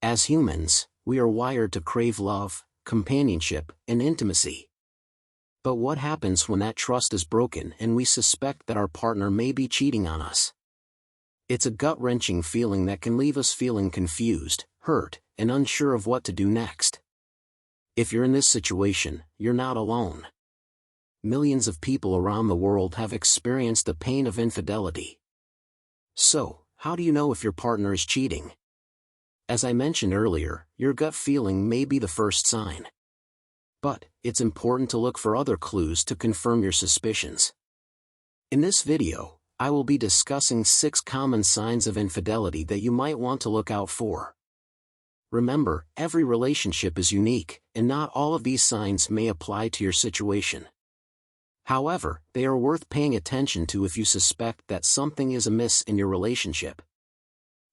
As humans, we are wired to crave love, companionship, and intimacy. But what happens when that trust is broken and we suspect that our partner may be cheating on us? It's a gut-wrenching feeling that can leave us feeling confused, hurt, and unsure of what to do next. If you're in this situation, you're not alone. Millions of people around the world have experienced the pain of infidelity. So, how do you know if your partner is cheating? As I mentioned earlier, your gut feeling may be the first sign. But, it's important to look for other clues to confirm your suspicions. In this video, I will be discussing 6 common signs of infidelity that you might want to look out for. Remember, every relationship is unique, and not all of these signs may apply to your situation. However, they are worth paying attention to if you suspect that something is amiss in your relationship.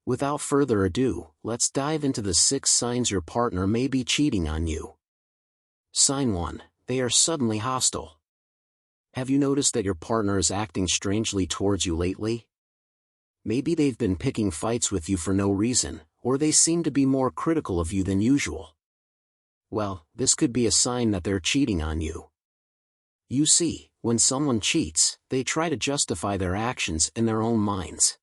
Without further ado, let's dive into the 6 signs your partner may be cheating on you. Sign 1. They are suddenly hostile. Have you noticed that your partner is acting strangely towards you lately? Maybe they've been picking fights with you for no reason, or they seem to be more critical of you than usual. Well, this could be a sign that they're cheating on you. You see, when someone cheats, they try to justify their actions in their own minds.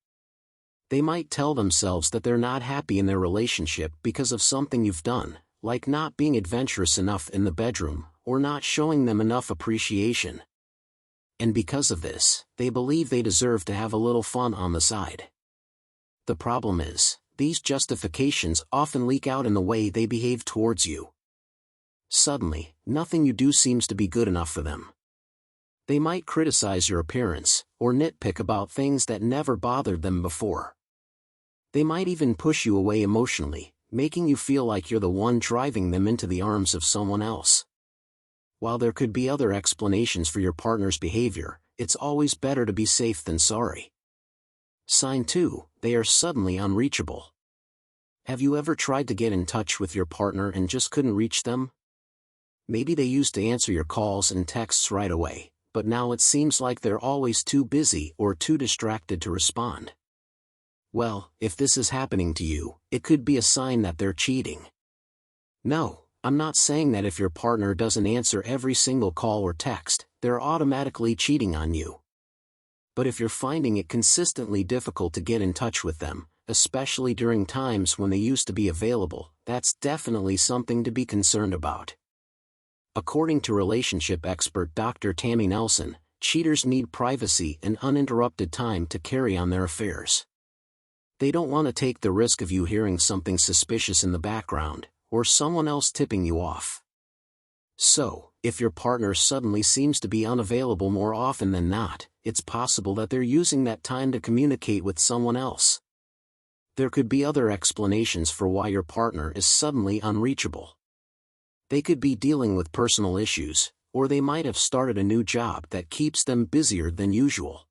They might tell themselves that they're not happy in their relationship because of something you've done, like not being adventurous enough in the bedroom, or not showing them enough appreciation. And because of this, they believe they deserve to have a little fun on the side. The problem is, these justifications often leak out in the way they behave towards you. Suddenly, nothing you do seems to be good enough for them. They might criticize your appearance, or nitpick about things that never bothered them before. They might even push you away emotionally, making you feel like you're the one driving them into the arms of someone else. While there could be other explanations for your partner's behavior, it's always better to be safe than sorry. Sign 2. They are suddenly unreachable. Have you ever tried to get in touch with your partner and just couldn't reach them? Maybe they used to answer your calls and texts right away, but now it seems like they're always too busy or too distracted to respond. Well, if this is happening to you, it could be a sign that they're cheating. No, I'm not saying that if your partner doesn't answer every single call or text, they're automatically cheating on you. But if you're finding it consistently difficult to get in touch with them, especially during times when they used to be available, that's definitely something to be concerned about. According to relationship expert Dr. Tammy Nelson, cheaters need privacy and uninterrupted time to carry on their affairs. They don't want to take the risk of you hearing something suspicious in the background, or someone else tipping you off. So, if your partner suddenly seems to be unavailable more often than not, it's possible that they're using that time to communicate with someone else. There could be other explanations for why your partner is suddenly unreachable. They could be dealing with personal issues, or they might have started a new job that keeps them busier than usual.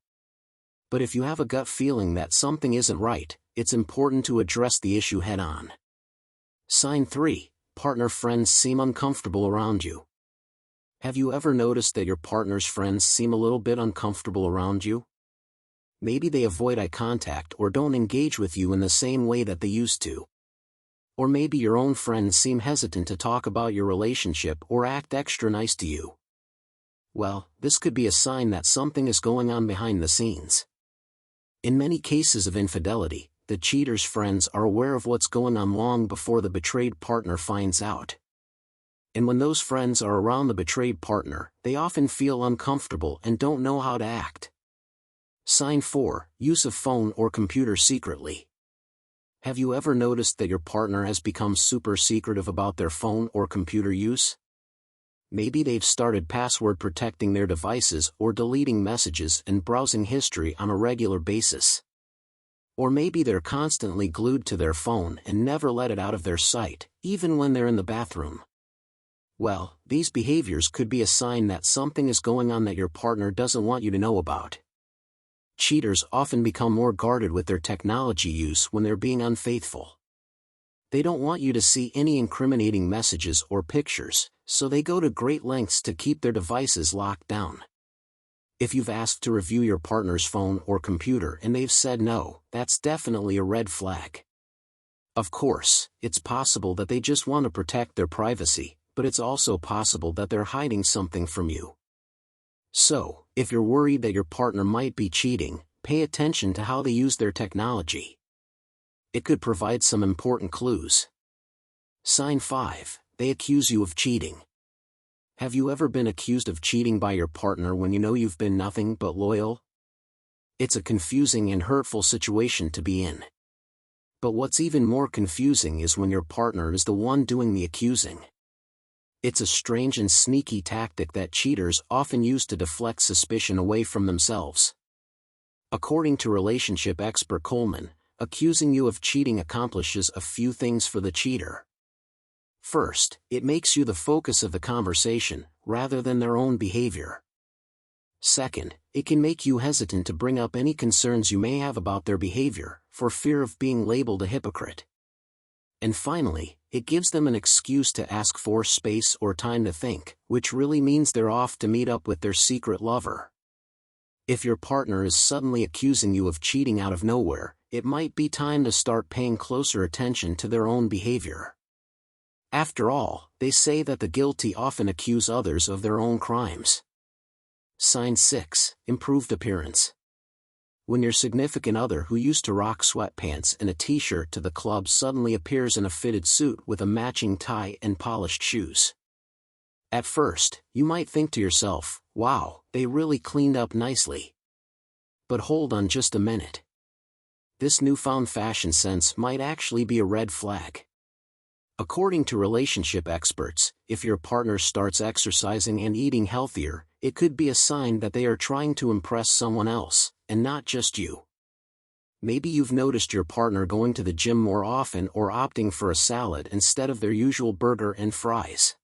But if you have a gut feeling that something isn't right, it's important to address the issue head-on. Sign 3. Partner friends seem uncomfortable around you. Have you ever noticed that your partner's friends seem a little bit uncomfortable around you? Maybe they avoid eye contact or don't engage with you in the same way that they used to. Or maybe your own friends seem hesitant to talk about your relationship or act extra nice to you. Well, this could be a sign that something is going on behind the scenes. In many cases of infidelity, the cheater's friends are aware of what's going on long before the betrayed partner finds out. And when those friends are around the betrayed partner, they often feel uncomfortable and don't know how to act. Sign 4. Use of phone or computer secretly. Have you ever noticed that your partner has become super secretive about their phone or computer use? Maybe they've started password protecting their devices or deleting messages and browsing history on a regular basis. Or maybe they're constantly glued to their phone and never let it out of their sight, even when they're in the bathroom. Well, these behaviors could be a sign that something is going on that your partner doesn't want you to know about. Cheaters often become more guarded with their technology use when they're being unfaithful. They don't want you to see any incriminating messages or pictures, so they go to great lengths to keep their devices locked down. If you've asked to review your partner's phone or computer and they've said no, that's definitely a red flag. Of course, it's possible that they just want to protect their privacy, but it's also possible that they're hiding something from you. So, if you're worried that your partner might be cheating, pay attention to how they use their technology. It could provide some important clues. Sign 5. They accuse you of cheating. Have you ever been accused of cheating by your partner when you know you've been nothing but loyal? It's a confusing and hurtful situation to be in. But what's even more confusing is when your partner is the one doing the accusing. It's a strange and sneaky tactic that cheaters often use to deflect suspicion away from themselves. According to relationship expert Coleman, accusing you of cheating accomplishes a few things for the cheater. First, it makes you the focus of the conversation, rather than their own behavior. Second, it can make you hesitant to bring up any concerns you may have about their behavior, for fear of being labeled a hypocrite. And finally, it gives them an excuse to ask for space or time to think, which really means they're off to meet up with their secret lover. If your partner is suddenly accusing you of cheating out of nowhere, it might be time to start paying closer attention to their own behavior. After all, they say that the guilty often accuse others of their own crimes. Sign 6. Improved appearance. When your significant other who used to rock sweatpants and a t-shirt to the club suddenly appears in a fitted suit with a matching tie and polished shoes. At first, you might think to yourself, wow, they really cleaned up nicely. But hold on just a minute. This newfound fashion sense might actually be a red flag. According to relationship experts, if your partner starts exercising and eating healthier, it could be a sign that they are trying to impress someone else, and not just you. Maybe you've noticed your partner going to the gym more often or opting for a salad instead of their usual burger and fries.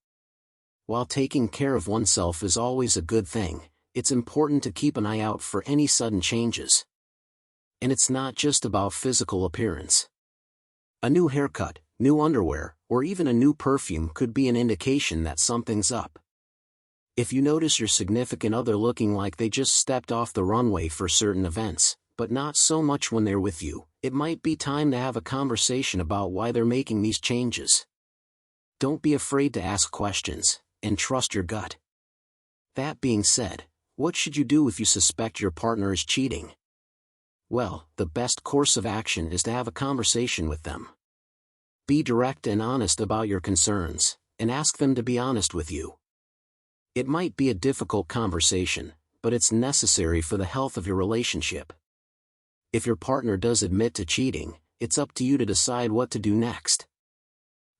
While taking care of oneself is always a good thing, it's important to keep an eye out for any sudden changes. And it's not just about physical appearance. A new haircut, new underwear, or even a new perfume could be an indication that something's up. If you notice your significant other looking like they just stepped off the runway for certain events, but not so much when they're with you, it might be time to have a conversation about why they're making these changes. Don't be afraid to ask questions, and trust your gut. That being said, what should you do if you suspect your partner is cheating? Well, the best course of action is to have a conversation with them. Be direct and honest about your concerns, and ask them to be honest with you. It might be a difficult conversation, but it's necessary for the health of your relationship. If your partner does admit to cheating, it's up to you to decide what to do next.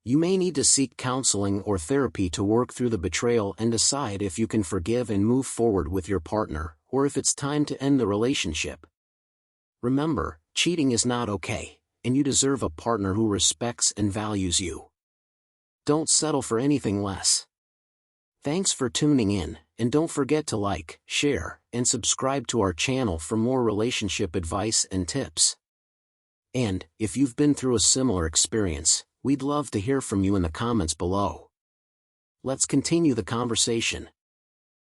You may need to seek counseling or therapy to work through the betrayal and decide if you can forgive and move forward with your partner, or if it's time to end the relationship. Remember, cheating is not okay, and you deserve a partner who respects and values you. Don't settle for anything less. Thanks for tuning in, and don't forget to like, share, and subscribe to our channel for more relationship advice and tips. And, if you've been through a similar experience, we'd love to hear from you in the comments below. Let's continue the conversation.